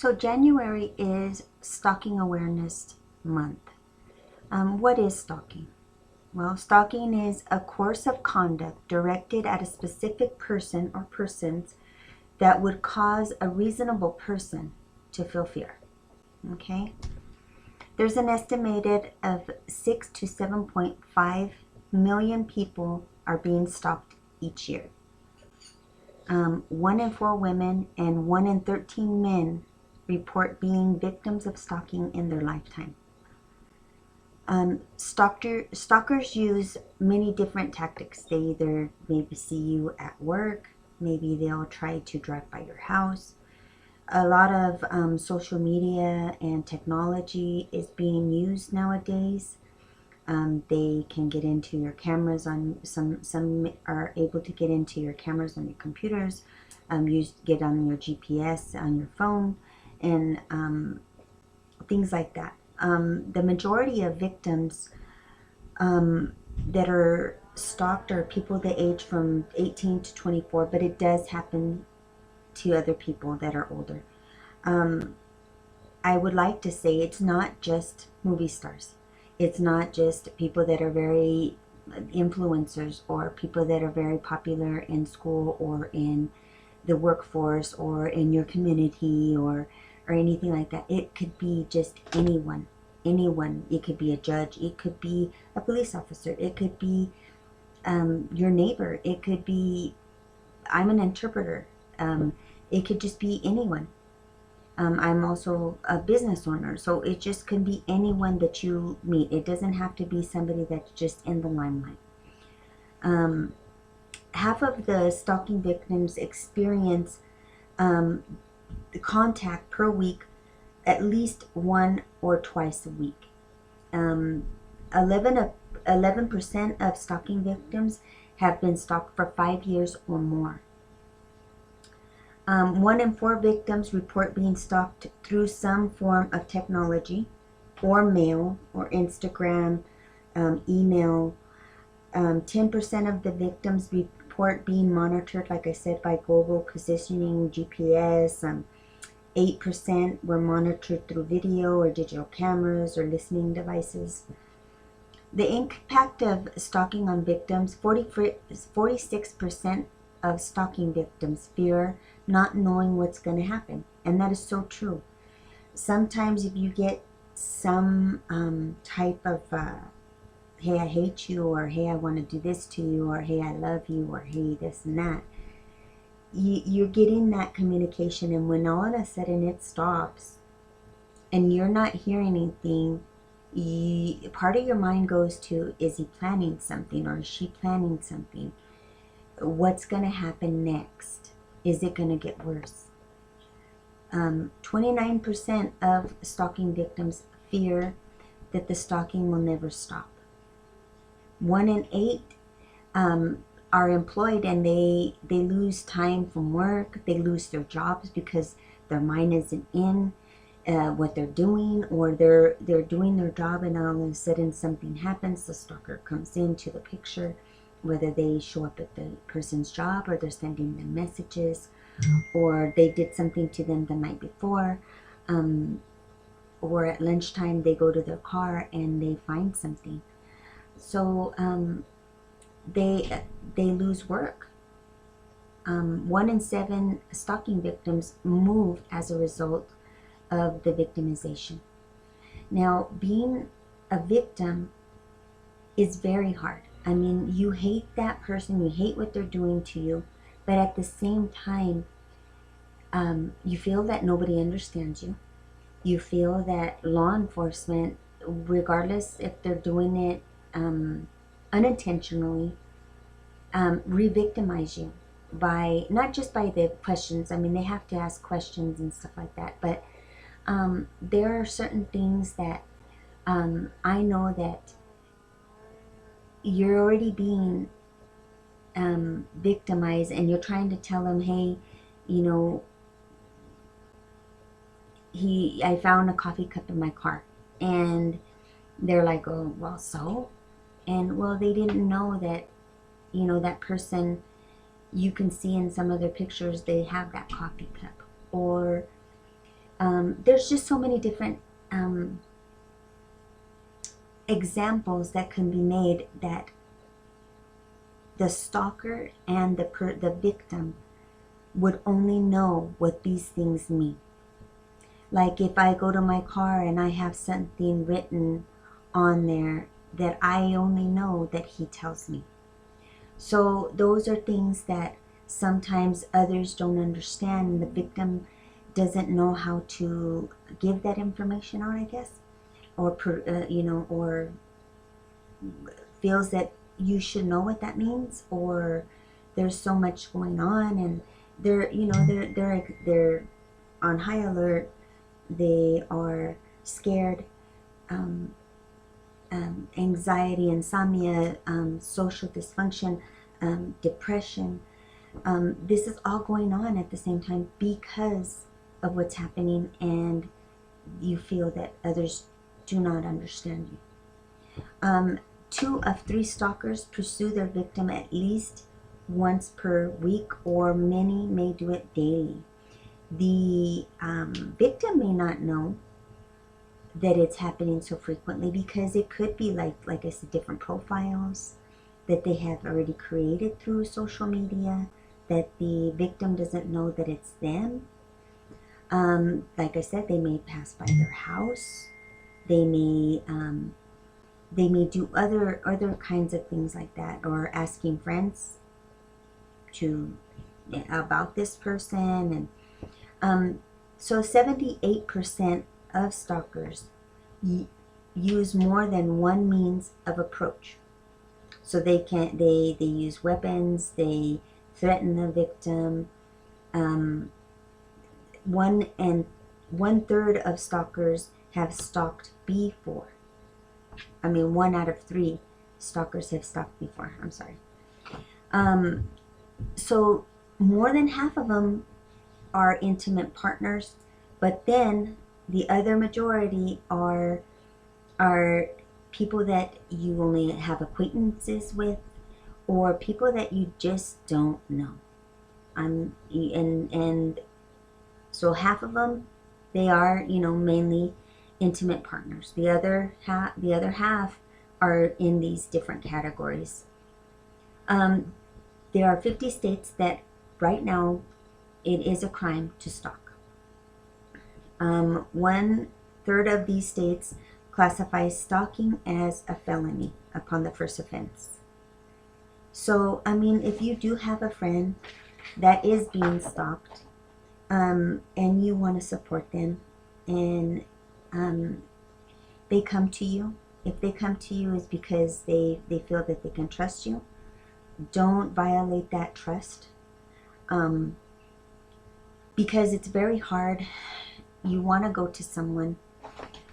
So January is Stalking Awareness Month. What is stalking? Well, stalking is a course of conduct directed at a specific person or persons that would cause a reasonable person to feel fear. Okay? There's an estimated of 6 to 7.5 million people are being stalked each year. 1 in 4 women and 1 in 13 men report being victims of stalking in their lifetime. Stalkers use many different tactics. They either maybe see you at work, maybe they'll try to drive by your house. A lot of social media and technology is being used nowadays. They can get into your cameras on some are able to get into your cameras on your computers. Get on your GPS on your phone and things like that. The majority of victims that are stalked are people that age from 18 to 24, but it does happen to other people that are older. I would like to say it's not just movie stars. It's not just people that are very influencers or people that are very popular in school or in the workforce or in your community or anything like that. It could be just anyone. It could be a judge. It could be a police officer. It could be your neighbor. It could be, I'm an interpreter. It could just be anyone. I'm also a business owner, so it just can be anyone that you meet. It doesn't have to be somebody that's just in the limelight. Half of the stalking victims experience the contact per week at least 1 or twice a week. 11% of stalking victims have been stalked for 5 years or more. 1 in 4 victims report being stalked through some form of technology or mail or Instagram, email. 10% of the victims report being monitored, like I said, by global positioning, GPS. 8% were monitored through video or digital cameras or listening devices. The impact of stalking on victims, 46% of stalking victims fear not knowing what's going to happen. And that is so true. Sometimes if you get some type of, hey, I hate you, or hey, I want to do this to you, or hey, I love you, or hey, this and that, you're getting that communication, and when all of a sudden it stops and you're not hearing anything, part of your mind goes to, is he planning something, or is she planning something? What's going to happen next? Is it going to get worse? 29% of stalking victims fear that the stalking will never stop. 1 in 8 are employed, and they lose time from work. They lose their jobs because their mind isn't in what they're doing, or they're doing their job, and all of a sudden something happens. The stalker comes into the picture, whether they show up at the person's job, or they're sending them messages, or they did something to them the night before, or at lunchtime they go to their car and they find something. So they lose work. 1 in 7 stalking victims move as a result of the victimization. Now, being a victim is very hard. I mean, you hate that person, you hate what they're doing to you, but at the same time, you feel that nobody understands you. You feel that law enforcement, regardless if they're doing it unintentionally, re-victimize you by, not just by the questions. I mean, they have to ask questions and stuff like that, but there are certain things that I know that you're already being victimized, and you're trying to tell them, hey, you know, I found a coffee cup in my car, and they're like, oh, well, so? And well, they didn't know that, you know, that person, you can see in some of their pictures, they have that coffee cup. Or There's just so many different examples that can be made that the stalker and the victim would only know what these things mean. Like if I go to my car and I have something written on there that I only know that he tells me. So those are things that sometimes others don't understand, and the victim doesn't know how to give that information out, I guess, or or feels that you should know what that means, or there's so much going on, and they're on high alert. They are scared, anxiety, insomnia, social dysfunction, depression. This is all going on at the same time because of what's happening, and you feel that others do not understand you. 2 of 3 stalkers pursue their victim at least once per week, or many may do it daily. The victim may not know that it's happening so frequently because it could be like I said, different profiles that they have already created through social media, that the victim doesn't know that it's them. Like I said, they may pass by their house. They may do other kinds of things like that, or asking friends about this person. And so 78% of stalkers use more than one means of approach. So they use weapons, they threaten the victim. 1/3 of stalkers have stalked before. 1 out of 3 stalkers have stalked before. I'm sorry. So more than half of them are intimate partners, but then the other majority are people that you only have acquaintances with, or people that you just don't know. And so half of them, they are mainly intimate partners. The other half are in these different categories. There are 50 states that right now it is a crime to stalk. 1/3 of these states classifies stalking as a felony upon the first offense. So, if you do have a friend that is being stalked, and you want to support them, and they come to you, if they come to you is because they feel that they can trust you. Don't violate that trust, because it's very hard. You want to go to someone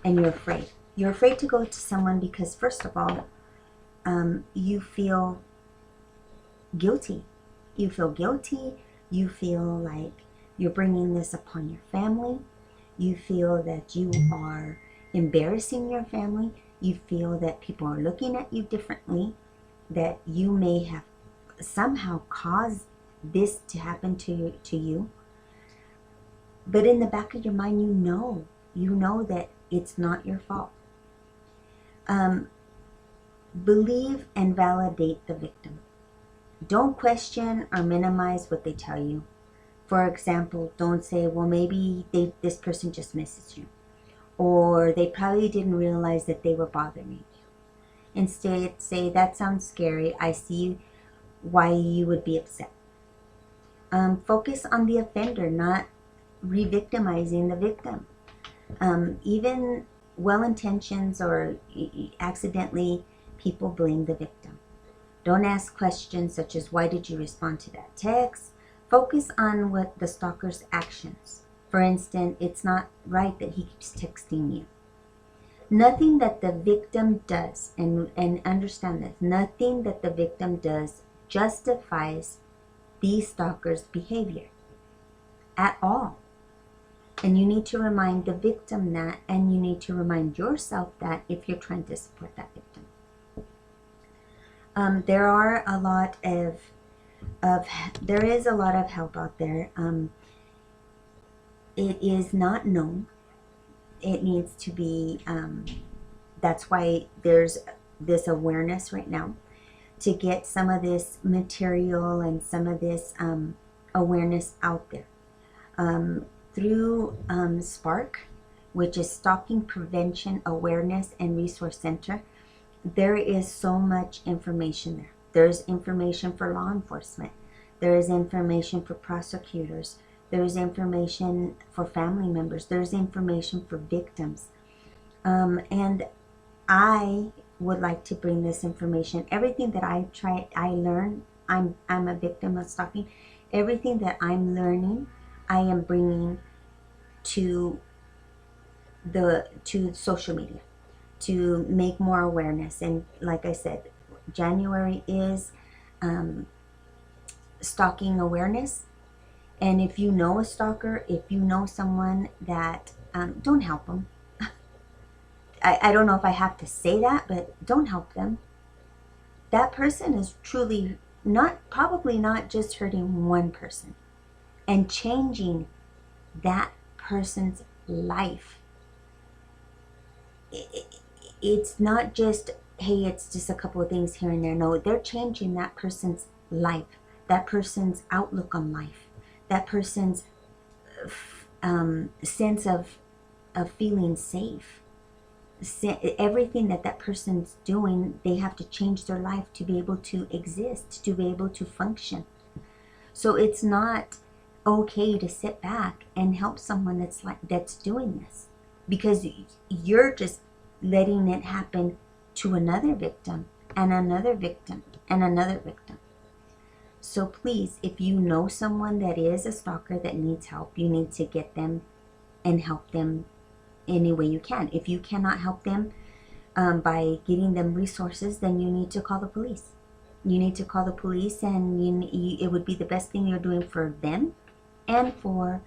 and you're afraid. You're afraid to go to someone because, first of all, you feel guilty. You feel guilty. You feel like you're bringing this upon your family. You feel that you are embarrassing your family. You feel that people are looking at you differently, that you may have somehow caused this to happen to you. But in the back of your mind, you know that it's not your fault. Believe and validate the victim. Don't question or minimize what they tell you. For example, don't say, well, maybe this person just misses you, or they probably didn't realize that they were bothering you. Instead, say, that sounds scary. I see why you would be upset. Focus on the offender, not re-victimizing the victim. Even well-intentions or accidentally, people blame the victim. Don't ask questions such as, why did you respond to that text? Focus on what the stalker's actions. For instance, it's not right that he keeps texting you. Nothing that the victim does, and understand this, nothing that the victim does justifies the stalker's behavior at all. And you need to remind the victim that, and you need to remind yourself that if you're trying to support that victim. There is a lot of help out there. it is not known. It needs to be, that's why there's this awareness right now to get some of this material and some of this awareness out there. Through SPARK, which is Stalking Prevention Awareness and Resource Center, there is so much information there. There's information for law enforcement. There is information for prosecutors. There's information for family members. There's information for victims. And I would like to bring this information. Everything that I learn, I'm a victim of stalking. Everything that I'm learning, I am bringing to social media to make more awareness. And like I said, January is stalking awareness. And if you know a stalker, if you know someone that, don't help them. I don't know if I have to say that, but don't help them. That person is truly probably not just hurting one person and changing that person's life. It's not just, hey, it's just a couple of things here and there. No, they're changing that person's life, that person's outlook on life, that person's sense of feeling safe. Everything that person's doing, they have to change their life to be able to exist, to be able to function. So it's not okay to sit back and help someone that's doing this, because you're just letting it happen to another victim and another victim and another victim. So please, if you know someone that is a stalker that needs help, you need to get them and help them any way you can. If you cannot help them by getting them resources, then you need to call the police. You need to call the police, and it would be the best thing you're doing for them and for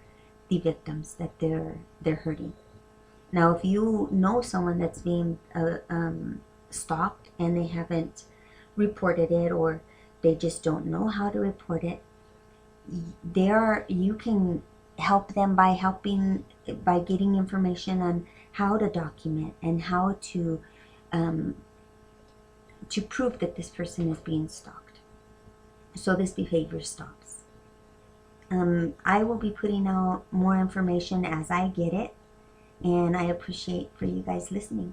the victims that they're hurting. Now, if you know someone that's being stalked and they haven't reported it, or they just don't know how to report it, you can help them by getting information on how to document and how to prove that this person is being stalked, so this behavior stops. I will be putting out more information as I get it, and I appreciate for you guys listening.